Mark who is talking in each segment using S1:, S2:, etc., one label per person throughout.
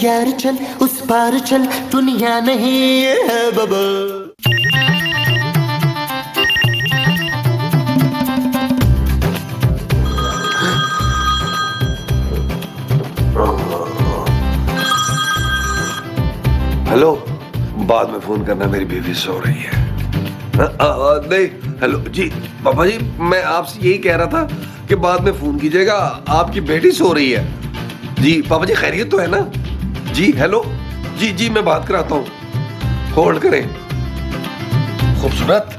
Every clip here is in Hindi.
S1: यार चल उस पार चल, दुनिया नहीं है बाबा।
S2: हेलो, बाद में फोन करना, मेरी बीवी सो रही है। नहीं, हेलो जी पापा जी, मैं आपसे यही कह रहा था कि बाद में फोन कीजिएगा, आपकी बेटी सो रही है। जी पापा जी खैरियत तो है ना? जी हेलो, जी जी मैं बात कराता हूँ, होल्ड करें। खूबसूरत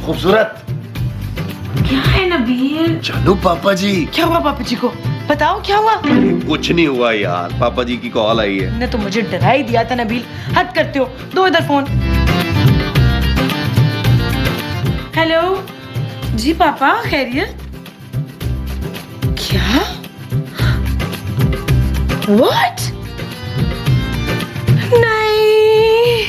S2: खूबसूरत।
S3: क्या है नबील?
S2: चलो पापा जी।
S3: क्या हुआ पापा जी को? बताओ क्या हुआ?
S2: कुछ नहीं हुआ यार, पापा जी की कॉल आई है।
S3: ने तो मुझे डरा ही दिया था नबील, हद करते हो। दो इधर फोन। हेलो जी पापा, खैरियत? क्या? व्हाट?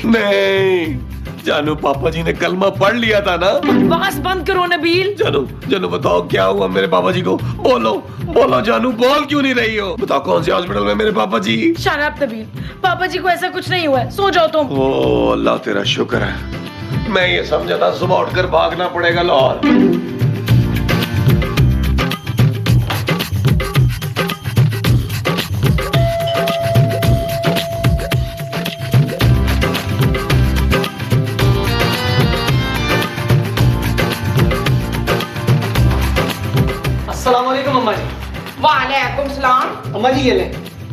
S2: नहीं जानू, पापा जी ने कलमा पढ़ लिया था ना।
S3: बकवास बंद करो नबील।
S2: जानू जानू बताओ क्या हुआ मेरे पापा जी को? बोलो बोलो जानू, बोल क्यों नहीं रही हो? बताओ कौन से हॉस्पिटल में मेरे पापा जी?
S3: शट अप नबील, पापा जी को ऐसा कुछ नहीं हुआ है, सो जाओ तुम।
S2: ओ अल्लाह तेरा शुक्र है, मैं ये समझा था सुबह उठकर भागना पड़ेगा लाहौर।
S4: अस्सलामुअलैकुम अम्मा जी।
S5: वालेकुम सलाम।
S4: अम्मा जी ये ले।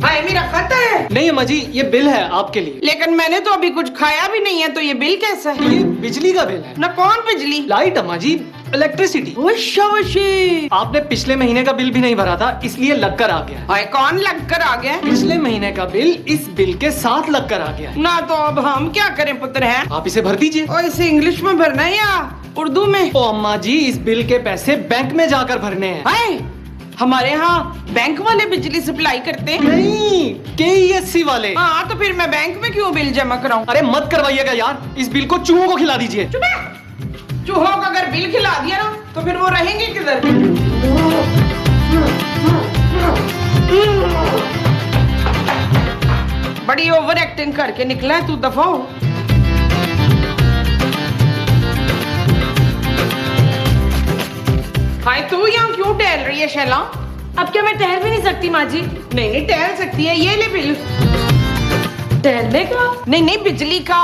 S5: हाय मेरा खत है।
S4: नहीं अम्मा जी, ये बिल है आपके लिए।
S5: लेकिन मैंने तो अभी कुछ खाया भी नहीं है, तो ये बिल कैसा है?
S4: ये बिजली का बिल है
S5: ना। कौन बिजली?
S4: लाइट अम्मा जी, इलेक्ट्रिसिटी।
S5: वशी।
S4: आपने पिछले महीने का बिल भी नहीं भरा था, इसलिए लगकर आ गया है।
S5: हाय कौन लग कर आ गया?
S4: पिछले महीने का बिल इस बिल के साथ लगकर आ गया है।
S5: ना तो अब हम क्या करें पुत्र है?
S4: आप इसे भर दीजिए।
S5: और इसे इंग्लिश में भरना है या उर्दू में?
S4: ओ अम्मा जी, इस बिल के पैसे बैंक में जाकर भरने हैं।
S5: हाय हमारे यहाँ बैंक वाले बिजली सप्लाई करते हैं।
S4: नहीं, KESC वाले।
S5: हाँ तो फिर मैं बैंक में क्यों बिल जमा कराऊं?
S4: अरे मत करवाइएगा यार, इस बिल को चूहों को खिला दीजिए।
S5: चुप है। चूहों को अगर बिल खिला दिया ना तो फिर वो रहेंगे किधर? बड़ी ओवर एक्टिंग करके निकला है तू, दफा हो। हाय तू यहाँ क्यों टहल रही है शैला?
S3: अब क्या मैं ठहर भी नहीं सकती माँ जी?
S5: नहीं नहीं टहल सकती है, ये ले बिल।
S3: ठहरने का?
S5: नहीं नहीं बिजली का।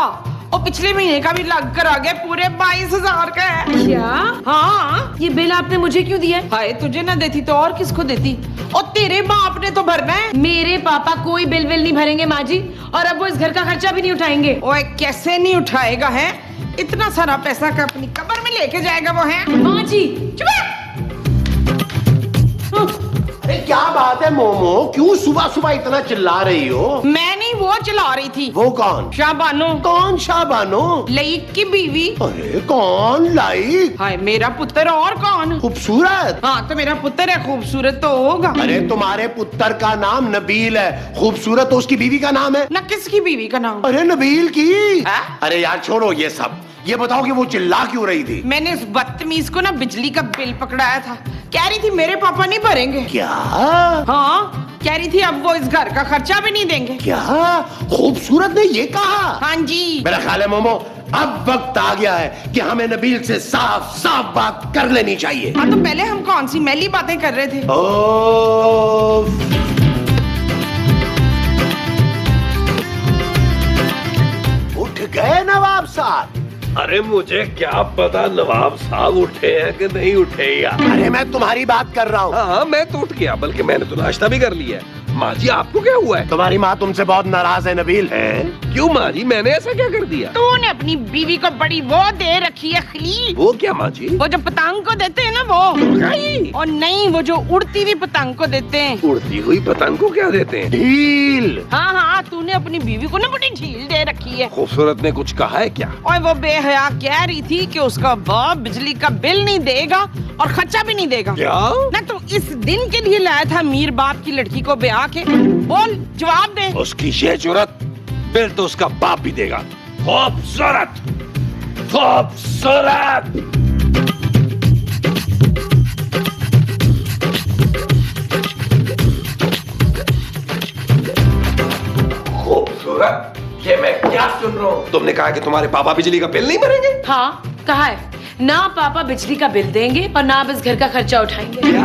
S5: और पिछले महीने का भी लग कर आ गया, पूरे 22,000 का है।
S3: क्या?
S5: हाँ।
S3: ये बिल आपने मुझे क्यों दिया?
S5: हाय तुझे ना देती तो और किसको देती? और तेरे बाप ने तो भरना है।
S3: मेरे पापा कोई बिल विल नहीं भरेंगे माँ जी, और अब वो इस घर का खर्चा भी नहीं उठाएंगे।
S5: ओए कैसे नहीं उठाएगा है? इतना सारा पैसा का अपनी कब्र में लेके जाएगा वो है?
S3: माँ जी
S5: चुप है।
S6: अरे क्या बात है मोमो, क्यों सुबह सुबह इतना चिल्ला रही हो?
S5: मैं नहीं, वो चला रही थी।
S6: वो कौन?
S5: शाहबानो।
S6: कौन शाहबानो?
S5: लईक की बीवी।
S6: अरे कौन लाइक?
S5: हाय मेरा पुत्र और कौन?
S6: खूबसूरत।
S5: हाँ तो मेरा पुत्र है, खूबसूरत तो होगा।
S6: अरे तुम्हारे पुत्र का नाम नबील है, खूबसूरत तो उसकी बीवी का नाम है।
S5: ना किसकी बीवी का नाम?
S6: अरे नबील की।
S5: हाँ?
S6: अरे यार छोड़ो ये सब, ये बताओ कि वो चिल्ला क्यों रही थी?
S5: मैंने उस बदतमीज को ना बिजली का बिल पकड़ाया था, कह रही थी मेरे पापा नहीं भरेंगे।
S6: क्या?
S5: हाँ कह रही थी अब वो इस घर का खर्चा भी नहीं देंगे।
S6: क्या खूबसूरत ने ये कहा?
S5: हाँ जी।
S6: मेरा ख्याल है मोमो, अब वक्त आ गया है कि हमें नबील से साफ साफ बात कर लेनी चाहिए।
S5: हाँ तो पहले हम कौन सी मैली बातें कर रहे थे? उठ गए नवाब साहब?
S2: अरे मुझे क्या पता नवाब साहब उठे हैं कि नहीं उठे यार।
S6: अरे मैं तुम्हारी बात कर रहा हूँ।
S2: हाँ मैं तो उठ गया, बल्कि मैंने तो नाश्ता भी कर लिया है। माँ जी आपको क्या हुआ है?
S6: तुम्हारी माँ तुमसे बहुत नाराज है नबील।
S2: हैं? क्यों माँ जी, मैंने ऐसा क्या कर दिया?
S5: तूने अपनी बीवी को बड़ी वो दे रखी है खली।
S2: वो क्या माँ जी?
S5: वो जो पतंग को देते हैं ना वो। और नहीं, वो जो उड़ती हुई पतंग को देते हैं।
S2: उड़ती हुई पतंग को क्या देते हैं?
S6: ढील।
S5: हाँ हाँ तूने अपनी बीवी को ना बड़ी ढील दे रखी है।
S2: खूबसूरत ने कुछ कहा है क्या?
S5: और वो बेहया कह रही थी कि उसका बाप बिजली का बिल नहीं देगा और खर्चा भी नहीं देगा।
S2: क्या?
S5: ना तो इस दिन के लिए लाया था मीर बाप की लड़की को ब्याह के। बोल जवाब दे।
S2: उसकी ये जुर्रत, बिल तो उसका बाप भी देगा। खूबसूरत खूबसूरत। खूबसूरत, ये मैं क्या सुन रहा हूँ? तुमने कहा कि तुम्हारे पापा बिजली का बिल नहीं भरेंगे?
S3: हाँ कहा है ना, पापा बिजली का बिल देंगे और ना आप इस घर का खर्चा उठाएंगे।
S2: क्या?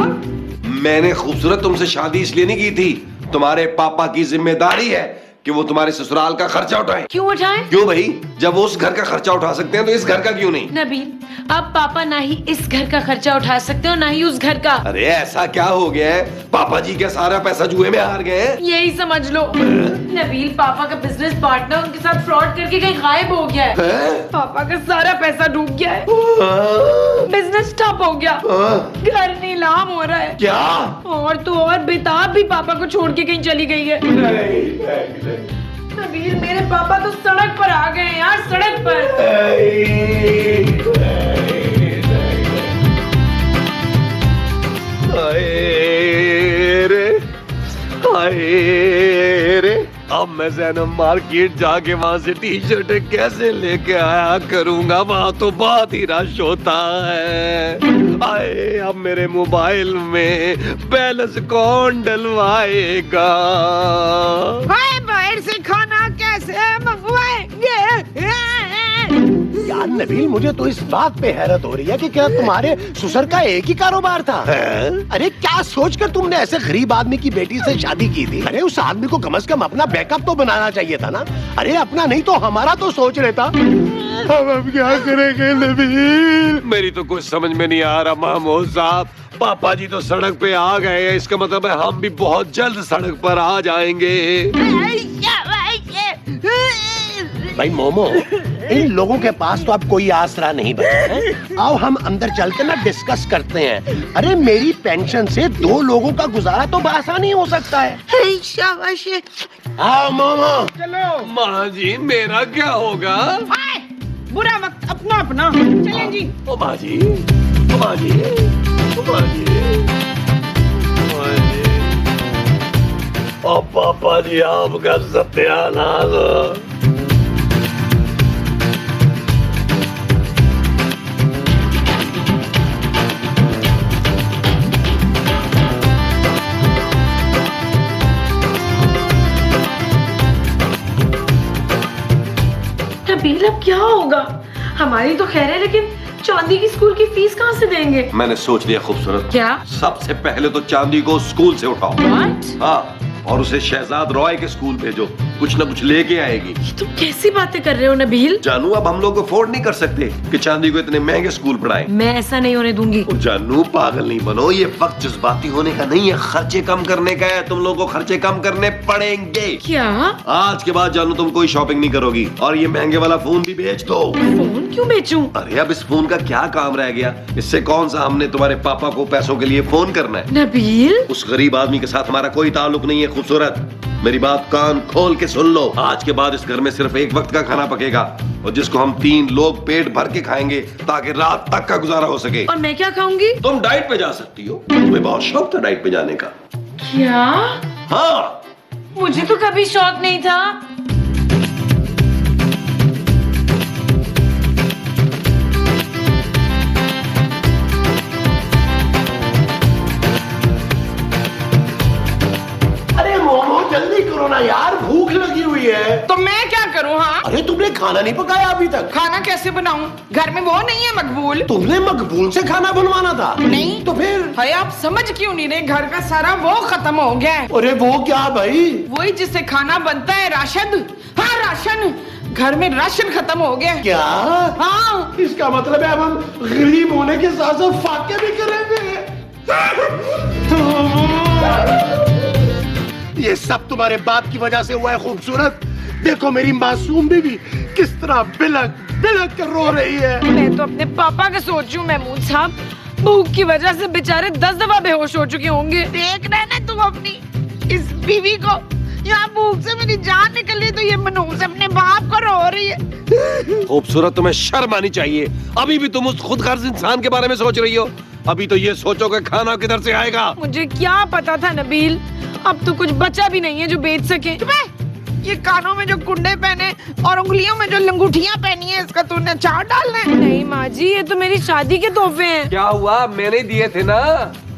S2: मैंने खूबसूरत तुमसे शादी इसलिए नहीं की थी, तुम्हारे पापा की जिम्मेदारी है कि वो तुम्हारे ससुराल का खर्चा उठाएं।
S3: क्यों उठाएं?
S2: क्यों भाई, जब वो उस घर का खर्चा उठा सकते हैं तो इस घर का क्यों नहीं?
S3: नबील, अब पापा ना ही इस घर का खर्चा उठा सकते और ना ही उस घर का।
S2: अरे ऐसा क्या हो गया है? पापा जी क्या सारा पैसा जुए में हार गए हैं?
S3: यही समझ लो। नबील, पापा का बिजनेस पार्टनर उनके साथ फ्रॉड करके कहीं गायब हो गया है। पापा का सारा पैसा डूब गया है, बिजनेस ठप हो गया, घर नीलाम हो रहा है।
S2: क्या?
S3: और तो और बेताब भी पापा को छोड़ के कहीं चली गई है। नबील, मेरे पापा तो सड़क पर आ गए हैं यार, सड़क पर।
S2: रे, अब मैं जैनब मार्केट जाके वहाँ से टी शर्ट कैसे लेके आया करूँगा? वहाँ तो बहुत ही रश होता है। आए, अब मेरे मोबाइल में बैलेंस कौन डलवाएगा?
S5: बाहर से खाना कैसे मंगवाएंगे?
S6: यार नबील, मुझे तो इस बात पे हैरत हो रही है कि क्या तुम्हारे ससुर का एक ही कारोबार था? अरे क्या सोचकर तुमने ऐसे गरीब आदमी की बेटी से शादी की थी? अरे उस आदमी को कम से कम अपना बैकअप तो बनाना चाहिए था ना। अरे अपना नहीं तो हमारा तो सोच लेता। अब क्या करेंगे नबील?
S2: मेरी तो कुछ समझ में नहीं आ रहा महमूद साहब। पापा जी तो सड़क पे आ गए हैं, इसका मतलब है हम भी बहुत जल्द सड़क पर आ जाएंगे।
S6: भाई मोमो, इन लोगों के पास तो अब कोई आसरा नहीं बचा है। आओ हम अंदर चल के ना डिस्कस करते हैं। अरे मेरी पेंशन से 2 लोगों का गुजारा तो आसानी हो सकता है।
S5: शाबाश।
S6: आओ मोमो।
S5: चलो।
S2: माँ जी, मेरा क्या होगा?
S5: बुरा वक्त अपना अपना। चलें जी।
S2: ओ माँ जी, ओ माँ जी, ओ माँ जी, ओ माँ जी। ओ पापा जी, आपका सत्यानाश।
S3: नबील, अब क्या होगा? हमारी तो खैर है, लेकिन चांदी की स्कूल की फीस कहाँ से देंगे?
S2: मैंने सोच लिया खूबसूरत।
S3: क्या?
S2: सबसे पहले तो चांदी को स्कूल से उठाओ।
S3: What?
S2: हाँ, और उसे शहजाद रॉय के स्कूल भेजो, कुछ न कुछ लेके आएगी।
S3: ये तुम कैसी बातें कर रहे हो नबील?
S2: जानू, अब हम लोग अफोर्ड नहीं कर सकते कि चांदी को इतने महंगे स्कूल पढ़ाएं।
S3: मैं ऐसा नहीं होने दूंगी।
S2: ओ जानू, पागल नहीं बनो, ये वक्त जज्बाती होने का नहीं है, खर्चे कम करने का है। तुम लोगों को खर्चे कम करने पड़ेंगे।
S3: क्या?
S2: आज के बाद जानू तुम कोई शॉपिंग नहीं करोगी, और ये महंगे वाला फोन भी बेच दो।
S3: फोन क्यों बेचूं?
S2: अरे अब इस फोन का क्या काम रह गया? इससे कौन सा हमने तुम्हारे पापा को पैसों के लिए फोन करना है?
S3: नबील,
S2: उस गरीब आदमी के साथ हमारा कोई ताल्लुक नहीं है खूबसूरत। मेरी बात कान खोल के सुन लो। आज के बाद इस घर में सिर्फ एक वक्त का खाना पकेगा, और जिसको हम 3 लोग पेट भर के खाएंगे, ताकि रात तक का गुजारा हो सके।
S3: और मैं क्या खाऊंगी?
S2: तुम डाइट पे जा सकती हो, तुम्हें बहुत शौक था डाइट पे जाने का।
S3: क्या?
S2: हाँ,
S3: मुझे तो कभी शौक नहीं था।
S6: जल्दी करो ना यार, भूख लगी हुई है।
S5: तो मैं क्या करूँ? हाँ,
S6: अरे तुमने खाना नहीं पकाया अभी तक?
S5: खाना कैसे बनाऊं? घर में वो नहीं है मकबूल।
S6: तुमने मकबूल से खाना बनवाना था।
S5: नहीं
S6: तो फिर?
S5: भाई आप समझ क्यों नहीं रहे? घर का सारा वो खत्म हो गया है।
S6: अरे वो क्या भाई?
S5: वही जिससे खाना बनता है, राशन। हाँ राशन, घर में राशन खत्म हो गया है।
S6: क्या?
S5: हाँ,
S6: इसका मतलब है अब हम गरीब होने के साथ साथ फाके भी करेंगे। ये सब तुम्हारे बाप की वजह से हुआ है खूबसूरत। देखो मेरी मासूम बीवी किस तरह बिलक बिलक कर रो रही है।
S3: मैं तो अपने पापा का सोचूं महमूद साहब, भूख की वजह से बेचारे 10 दफा बेहोश हो चुके होंगे।
S5: देख रहे ना तुम अपनी इस बीवी को, यहाँ भूख से मेरी जान निकल रही तो ये मनहूस अपने बाप को रो रही है।
S2: खूबसूरत, तुम्हें शर्म आनी चाहिए। अभी भी तुम उस खुदगर्ज इंसान के बारे में सोच रही हो। अभी तो ये सोचो कि खाना किधर से आएगा।
S3: मुझे क्या पता था नबील, अब तो कुछ बचा भी नहीं है जो बेच सके।
S5: ये कानों में जो कुंडे पहने और उंगलियों में जो लंगूठियां पहनी है, इसका तूने चार डालना है?
S3: नहीं माँ जी, ये तो मेरी शादी के तोहफे हैं।
S2: क्या हुआ? मैंने दिए थे ना।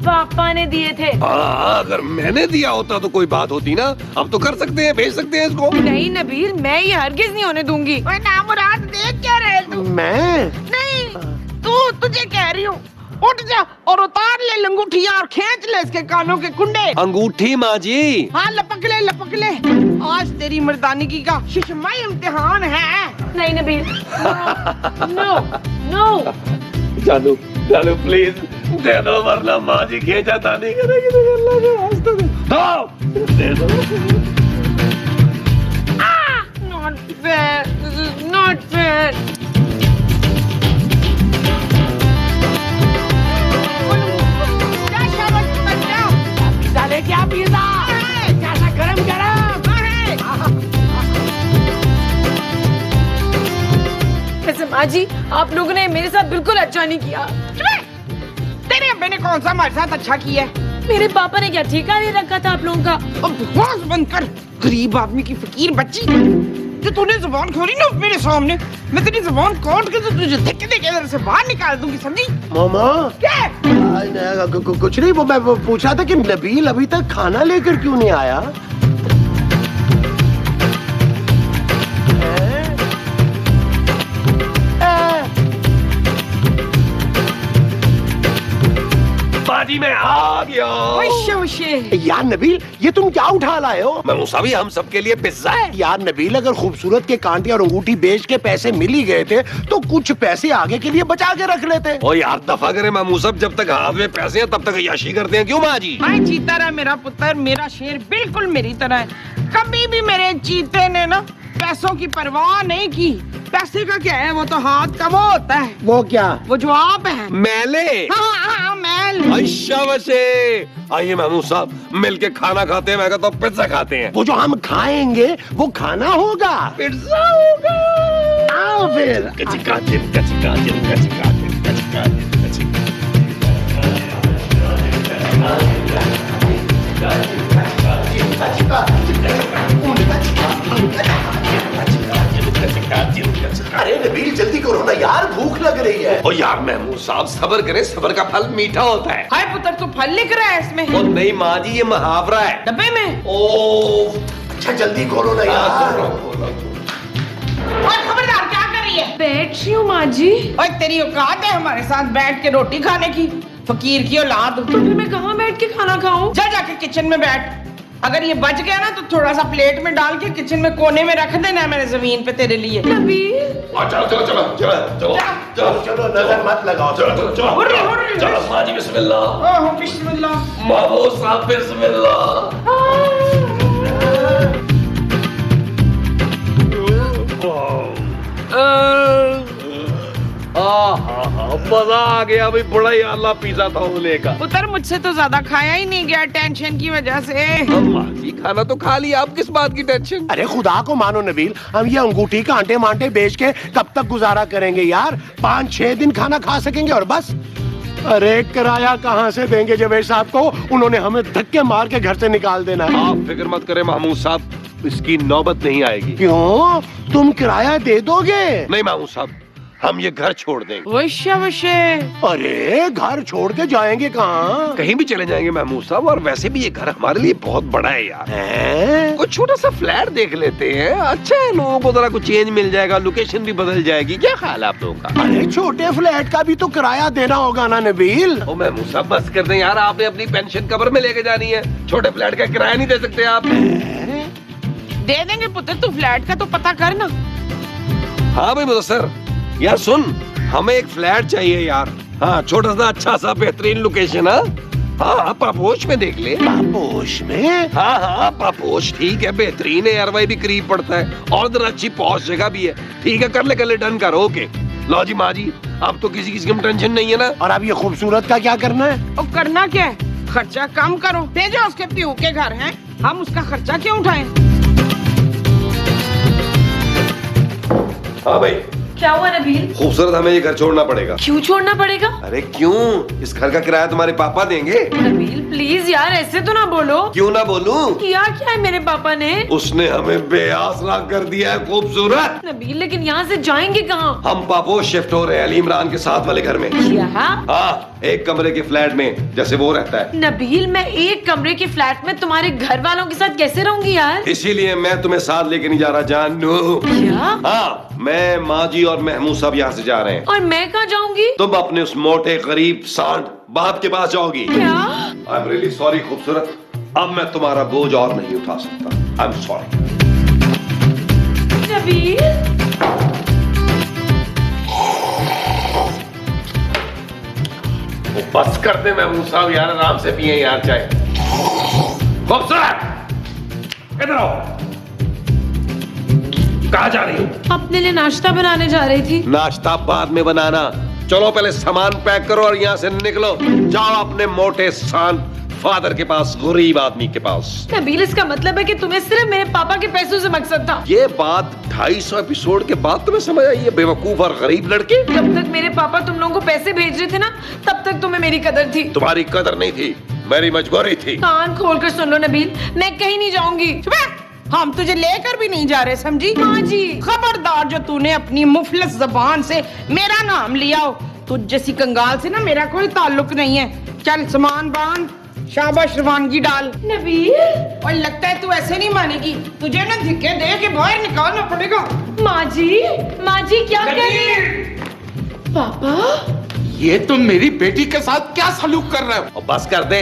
S3: पापा ने दिए थे।
S2: हाँ, अगर मैंने दिया होता तो कोई बात होती ना। अब तो कर सकते हैं, भेज सकते हैं इसको।
S3: नहीं नबील, मैं ये हरगिज नहीं होने दूंगी।
S5: ओए नामुराद, देख क्या रहे तू?
S6: मैं
S5: नहीं, तुझे कह रही हूँ, उठ जा और उतार ले लंगूठिया और खींच ले इसके कानों के कुंडे।
S2: अंगूठी माँ जी।
S5: हाँ, लपक ले लपक ले। आज तेरी मर्दानगी का शिशमा इम्तिहान है।
S3: नहीं नबील, नो नो।
S2: जानू जानू प्लीज दे दो, वरना माँ जी खींचा तानी करेगी तो अल्लाह के वास्ते दे दो।
S3: Not fair. This is not fair.
S5: जा शाबाश, बच जा।
S6: पिज्जा लेके आ, पिज्जा कैसा गरम गरम।
S3: वैसे माँ जी, आप लोगों ने मेरे साथ बिल्कुल अच्छा नहीं किया।
S5: तेरे अब्बे ने कौन सा हमारे साथ अच्छा किया है?
S3: मेरे पापा ने क्या ठेका नहीं रखा था आप लोगों का?
S5: अब बकवास बंद कर, गरीब आदमी की फकीर बच्ची। जो तूने जुबान खोली ना मेरे सामने, मैं तेरी जुबान काट के तो तुझे धक्के देके इधर से बाहर निकाल दूंगी, समझी?
S6: मामा
S5: क्या?
S6: कुछ नहीं, वो मैं पूछ रहा था कि नबील अभी तक खाना लेकर क्यों नहीं आया?
S2: बाजी मैं आ गया।
S6: यार नबील, ये तुम क्या उठा लाए हो?
S2: मैं मुसावी, हम सबके लिए पिज्जा है।
S6: यार नबील, अगर खूबसूरत के कांटे और अंगूठी बेच के पैसे मिल ही गए थे तो कुछ पैसे आगे के लिए बचा के रख लेते।
S2: ओ यार दफा करे मामू साहब, जब तक हाथ में पैसे हैं तब तक अय्याशी करते हैं, क्यों माँ जी?
S5: मैं चीता रहा मेरा पुत्र, मेरा शेर बिल्कुल मेरी तरह है। कभी भी मेरे चीते ने ना पैसों की परवाह नहीं की। पैसे का क्या है, वो तो हाथ का वो होता है।
S6: वो क्या?
S5: वो जो आप है।
S2: मैले।
S5: हाँ, मैल।
S2: अच्छा वैसे आइए मामू साहब, मिल के खाना खाते हैं। मैं कहता हूँ पिज्जा खाते हैं।
S6: वो जो हम खाएंगे वो खाना होगा,
S2: पिज्जा होगा।
S6: आओ फिर। अरे नबील, जल्दी करो ना यार, भूख लग रही है।
S2: ओ यार महमूद साहब सब्र करें, सब्र का फल मीठा होता है।
S5: हाय पुत्र, तू फल लिख रहा है इसमें?
S2: ओ नहीं माँ जी, ये मुहावरा है।
S5: डब्बे में?
S2: ओ
S6: अच्छा जल्दी खोलो ना यार।
S5: और खबरदार, क्या कर रही है?
S3: बैठ रही हूँ माँ जी।
S5: और तेरी औकात है हमारे साथ बैठ के रोटी खाने की? फकीर की औलाद।
S3: तो फिर मैं कहाँ बैठ के खाना खाऊं?
S5: जा जाके किचन में बैठ। अगर ये बच गया ना तो थोड़ा सा प्लेट में डाल के किचन में कोने में रख देना है मैंने जमीन पे तेरे लिए।
S3: नबील,
S2: चलो चलो चलो चलो चलो चलो
S6: चलो नजर मत लगाओ।
S2: चलो चलो चलो
S5: हुर्री, हुर्री,
S2: चलो माँ जी बिस्मिल्लाह।
S5: ओह बिस्मिल्लाह।
S2: मामू साहब बिस्मिल्लाह। मजा आ गया भाई, बड़ा ही आला पिज्जा था होने का।
S5: पुत्र मुझसे तो ज्यादा खाया ही नहीं गया टेंशन की वजह से।
S2: अम्मा जी खाना तो खा लिया, आप किस बात की टेंशन?
S6: अरे खुदा को मानो नबील, हम ये अंगूठी कांटे मांटे बेच के कब तक गुजारा करेंगे यार? 5-6 दिन खाना खा सकेंगे और बस। अरे किराया कहाँ से देंगे जवेद साहब को? उन्होंने हमें धक्के मार के घर से निकाल देना है।
S2: आप फिक्र मत करें महमूद साहब, इसकी नौबत नहीं आएगी।
S6: क्यों? तुम किराया दे दोगे?
S2: नहीं महमूद साहब, हम ये घर छोड़ देंगे।
S5: वश्य वश्य।
S6: अरे घर छोड़ के जाएंगे कहाँ?
S2: कहीं भी चले जाएंगे महमूद साहब, और वैसे भी ये घर हमारे लिए बहुत बड़ा है यार।
S6: हैं?
S2: कोई छोटा सा फ्लैट देख लेते हैं, अच्छा है, लोगों को जरा कुछ चेंज मिल जाएगा, लोकेशन भी बदल जाएगी। क्या ख्याल है आप लोगों का?
S6: अरे छोटे फ्लैट का भी तो किराया देना होगा ना नबील?
S2: ओ महमूद साहब बस कर दें यार, आपने अपनी पेंशन कब्र में लेके जानी है, छोटे फ्लैट का किराया नहीं दे सकते आप?
S5: दे देंगे पुत्र, तू फ्लैट का तो पता कर ना।
S2: हाँ भाई मुदस्सिर, यार सुन, हमें एक फ्लैट चाहिए यार। हाँ, छोटा सा अच्छा सा बेहतरीन लोकेशन है। हाँ, पापोश में देख ले।
S6: पापोश में?
S2: हाँ हाँ, पापोश ठीक है, बेहतरीन है यार, वही भी करीब पड़ता है और जरा अच्छी पौष जगह भी है। ठीक है, कर ले डन कर। ओके लो जी माँ जी, अब तो किसी किसी की टेंशन नहीं है ना।
S6: और अब ये खूबसूरत का क्या करना है?
S5: और करना क्या है, खर्चा कम करो, भेजो उसके प्यू के घर हैं, हम उसका खर्चा क्यों उठाएं?
S2: हाँ भाई,
S3: क्या हुआ नबील?
S2: खूबसूरत हमें ये घर छोड़ना पड़ेगा।
S3: क्यों छोड़ना पड़ेगा?
S2: अरे क्यों, इस घर का किराया तुम्हारे पापा देंगे।
S3: नबील प्लीज यार, ऐसे तो ना बोलो।
S2: क्यों ना बोलूं?
S3: किया क्या है मेरे पापा ने?
S2: उसने हमें बेआसरा कर दिया है खूबसूरत।
S3: नबील लेकिन यहाँ से जाएंगे कहाँ?
S2: हम पापोश शिफ्ट हो रहे हैं अली इमरान के साथ वाले घर में।
S3: क्या?
S2: हाँ, एक कमरे के फ्लैट में जैसे वो रहता है।
S3: नबील, मैं एक कमरे के फ्लैट में तुम्हारे घर वालों के साथ कैसे रहूंगी यार?
S2: इसीलिए मैं तुम्हें साथ लेके नहीं जा रहा जानू।
S3: क्या?
S2: हाँ, मैं, माँ जी और महमूद सब यहाँ से जा रहे हैं।
S3: और मैं कहाँ जाऊंगी?
S2: तुम अपने उस मोटे गरीब सांड बाप के पास जाओगी।
S3: क्या?
S2: आई एम रियली सॉरी खूबसूरत, अब मैं तुम्हारा बोझ और नहीं उठा सकता। I am sorry.
S3: नबील,
S2: बस कर दे महमूद साहब यार, आराम से पिए यार चाय। खूबसूरत, इधर आओ। कहाँ जा रही हो?
S3: अपने लिए नाश्ता बनाने जा रही थी।
S2: नाश्ता बाद में बनाना, चलो पहले सामान पैक करो और यहाँ से निकलो। जाओ अपने मोटे सांड फादर के पास, गरीब आदमी के पास।
S3: नबील, इसका मतलब है कि तुम्हें सिर्फ मेरे पापा के पैसों से मकसद था।
S2: ये बात 250 एपिसोड के बाद तुम्हें समझ आई है, बेवकूफ और गरीब लड़के।
S3: जब तक मेरे पापा तुम लोगों को पैसे भेज रहे थे ना, तब तक तुम्हें मेरी कदर थी।
S2: तुम्हारी कदर नहीं थी, मेरी मजबूरी थी।
S3: कान खोलकर सुन लो नबील, मैं कहीं नहीं जाऊंगी।
S5: हम तुझे लेकर भी नहीं जा रहे, समझी?
S3: हाँ जी।
S5: खबरदार जो तूने अपनी मुफलिस जबान से मेरा नाम लिया हो। तुझ जैसी कंगाल से ना मेरा कोई ताल्लुक नहीं है। चल सामान बांध, शाबाश रवानगी डाल।
S3: नबील,
S5: और लगता है तू ऐसे नहीं मानेगी, तुझे ना धिक्के दे के बाहर निकालना पड़ेगा।
S3: माँ जी क्या कर रही है? पापा,
S6: ये तुम मेरी बेटी के साथ क्या सलूक कर रहे हो?
S2: और बस कर दे,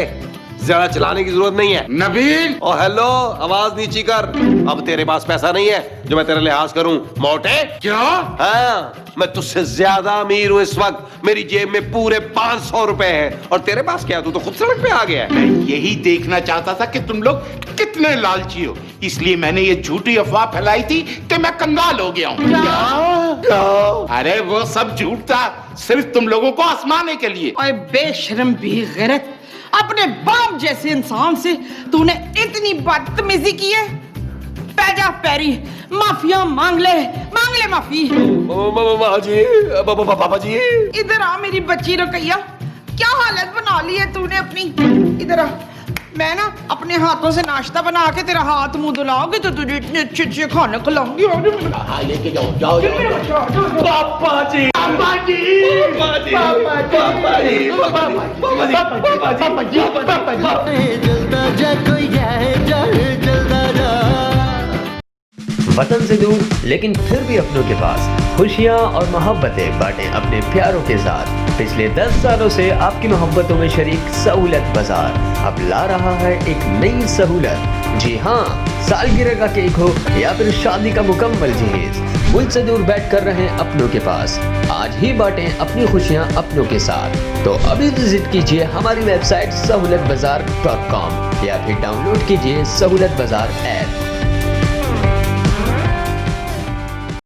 S2: ज्यादा चलाने की जरूरत नहीं है।
S6: नबील,
S2: ओ हेलो, आवाज नीची कर। अब तेरे पास पैसा नहीं है जो मैं तेरा लिहाज करूं, मोटे।
S6: क्या?
S2: हाँ, मैं तुझसे ज्यादा अमीर हूँ इस वक्त। मेरी जेब में पूरे 500 रुपए हैं और तेरे पास क्या? तू तो खुद सड़क पे आ गया है।
S6: मैं यही देखना चाहता था कि तुम लोग कितने लालची हो, इसलिए मैंने ये झूठी अफवाह फैलाई थी कि मैं कंगाल हो गया हूँ। अरे वो सब झूठ था, सिर्फ तुम लोगों को आजमाने के लिए।
S5: ओए बेशरम बेगैरत, अपने बाप जैसे इंसान से तूने इतनी बदतमीजी की है? पैजा पैरी माफिया मांग ले माफी।
S2: माँ जी, पापा जी,
S5: इधर आ मेरी बच्ची रकैया, क्या हालत बना ली है तूने अपनी। इधर आ, मैं ना अपने हाथों से नाश्ता बना के तेरा हाथ मुंह धुलाऊंगी तो तुझे इतने अच्छे अच्छे खाने खिलाऊंगी।
S6: लेके जाओ, जाओ जाओ।
S2: पापा जी, पापा जी, पापा जी, पापा जी, पापा जी, पापा जी।
S1: जलता जा कोई जाए जलता जा।
S7: वतन से दूर लेकिन फिर भी अपनों के पास खुशियाँ और मोहब्बतें बांटें अपने प्यारों के साथ। पिछले 10 सालों से आपकी मोहब्बतों में शरीक सहूलत बाजार अब ला रहा है एक नई सहूलत। जी हाँ, सालगिरह का केक हो या फिर शादी का मुकम्मल जहेज, मुल्क से दूर बैठ कर रहें अपनों के पास। आज ही बांटें अपनी खुशियाँ अपनों के साथ। तो अभी विजिट कीजिए हमारी वेबसाइट सहूलतबाजार.com या फिर डाउनलोड कीजिए सहूलत बाजार ऐप।